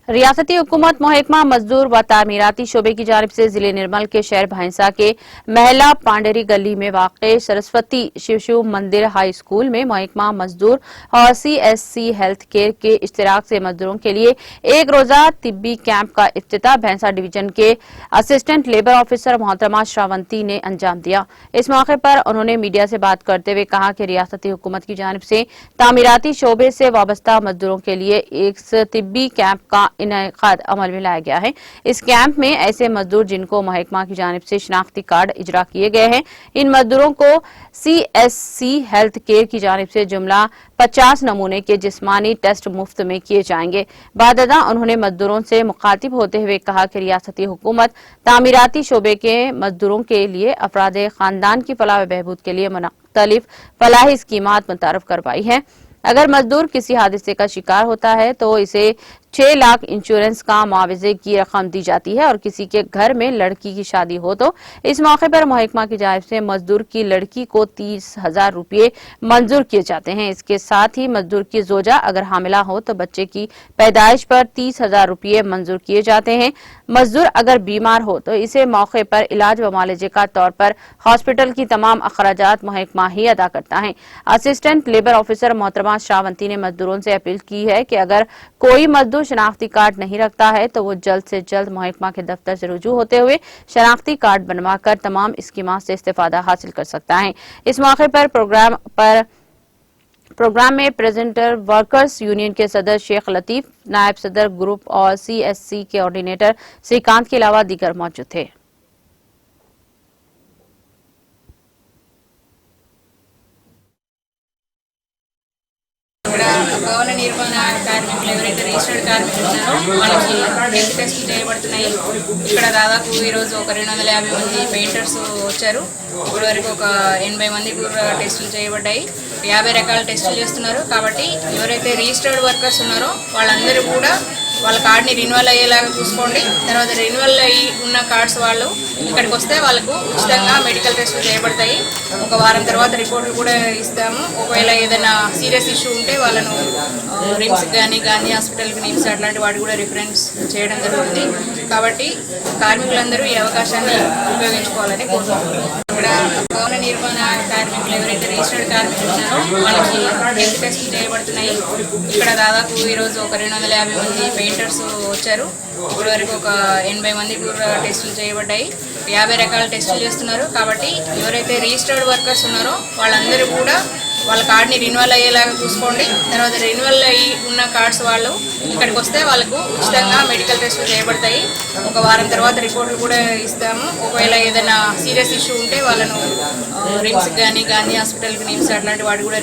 रियासती हुकूमत महकमा मजदूर व तामीराती शोबे की जानिब से जिले निर्मल के शहर भैंसा के महला पांडेरी गली में वाक़ सरस्वती शिशु मंदिर हाई स्कूल में महकमा मजदूर और CSC हेल्थ केयर के इश्तिराक से मजदूरों के लिए एक रोजा तिब्बी कैंप का इफ्तिताह भैंसा डिवीजन के असिस्टेंट लेबर ऑफिसर मोहतरमा श्रावंती ने अंजाम दिया। इस मौके पर उन्होंने मीडिया से बात करते हुए कहा कि रियासती हुकूमत की जानिब से तामीराती शोबे से वाबस्ता मजदूरों के लिए एक तिब्बी कैंप का इनेकाद अमल में लाया गया है। इस कैंप में ऐसे मजदूर जिनको महकमा की जानिब से शनाख्ती कार्ड इजरा किए गए हैं, इन मजदूरों को CSC हेल्थ केयर की जानिब से जुमला 50 नमूने के जिस्मानी टेस्ट मुफ्त में किए जाएंगे। बाददा उन्होंने मजदूरों से मुखातिब होते हुए कहा कि रियासती हुकूमत तामीराती शोबे के मजदूरों के लिए अफराद खानदान की फलाह व बहबूद के लिए मुख्तलिफ फलाही स्कीमात मुतारफ करवाई है। अगर मजदूर किसी हादसे का शिकार होता है तो इसे 6 लाख इंश्योरेंस का मुआवजे की रकम दी जाती है और किसी के घर में लड़की की शादी हो तो इस मौके पर महकमा की जानिब से मजदूर की लड़की को 30,000 रुपये मंजूर किए जाते हैं। इसके साथ ही मजदूर की जोजा अगर हामिला हो तो बच्चे की पैदाइश पर 30,000 रुपये मंजूर किए जाते हैं। मजदूर अगर बीमार हो तो इसे मौके पर इलाज व मुआलजे का तौर पर हॉस्पिटल की तमाम अखराजात महकमा ही अदा करता है। असिस्टेंट लेबर ऑफिसर मोहतरमा श्रावंती ने मजदूरों से अपील की है कि अगर कोई मजदूर शनाख्ती कार्ड नहीं रखता है तो वो जल्द से जल्द महकमा के दफ्तर से रुजू होते हुए शनाख्ती कार्ड बनवाकर तमाम स्कीमात से इस्तेफादा हासिल कर सकता है। इस मौके पर प्रोग्राम में प्रेजेंटर वर्कर्स यूनियन के सदर शेख लतीफ, नायब सदर ग्रुप और CSC के कोऑर्डिनेटर श्रीकांत के अलावा दीगर मौजूद थे। భవన నిర్మాణ కార్మికులు ఎవరైతే రిజిస్టర్డ్ కార్మికులు ఉన్నారో వాళ్ళకి హెల్త్ టెస్టులు చేయబడుతున్నాయి। ఇక్కడ దాదాపు ఈరోజు ఒక 250 మంది పెయింటర్స్ వచ్చారు। ఇప్పటి వరకు ఒక 80 మందికి టెస్టులు చేయబడ్డాయి। 50 రకాల టెస్టులు చేస్తున్నారు। కాబట్టి ఎవరైతే రిజిస్టర్డ్ వర్కర్స్ ఉన్నారో వాళ్ళందరూ కూడా వాళ్ళ కార్డ్ని రెన్యువల్ అయ్యేలాగా చూసుకోండి। తర్వాత రెన్యువల్ అయ్యి ఉన్న కార్డ్స్ వాళ్ళు ఇక్కడికి వస్తే వాళ్ళకు ఉచితంగా మెడికల్ టెస్టులు చేయబడతాయి। ఒక వారం తర్వాత రిపోర్ట్లు కూడా ఇస్తాము। ఒకవేళ ఏదైనా సీరియస్ ఇష్యూ ఉంటే వాళ్ళను రిమ్స్ కానీ గాంధీ హాస్పిటల్కి నిమ్స్ అట్లాంటి వాటి కూడా రిఫరెన్స్ చేయడం జరుగుతుంది। కాబట్టి కార్మికులందరూ ఈ అవకాశాన్ని ఉపయోగించుకోవాలని కోరుకుంటున్నాను। ఇక్కడ భవన నిర్మాణ కార్మికులు ఎవరైతే రిజిస్టర్డ్ కార్మికులు ఉన్నారో వాళ్ళకి హెల్త్ టెస్టులు చేయబడుతున్నాయి। ఇక్కడ దాదాపు ఈరోజు ఒక 250 మంది పెయింటర్స్ వచ్చారు। ఇప్పటి వరకు ఒక 80 మందికి టెస్టులు చేయబడ్డాయి। 50 రకాల టెస్టులు చేస్తున్నారు। కాబట్టి ఎవరైతే రిజిస్టర్డ్ వర్కర్స్ ఉన్నారో వాళ్ళందరూ కూడా వాళ్ళ కార్డ్ని రెన్యువల్ అయ్యేలాగా చూసుకోండి। తర్వాత రెన్యువల్ అయ్యి ఉన్న కార్డ్స్ వాళ్ళు ఇక్కడికి వస్తే వాళ్ళకు ఉచితంగా మెడికల్ టెస్టులు చేయబడతాయి। ఒక వారం తర్వాత రిపోర్ట్లు కూడా ఇస్తాము। ఒకవేళ ఏదైనా సీరియస్ ఇష్యూ ఉంటే వాళ్ళను రిమ్స్ కానీ గాంధీ హాస్పిటల్కి నిమ్స్ అట్లాంటి వాటి కూడా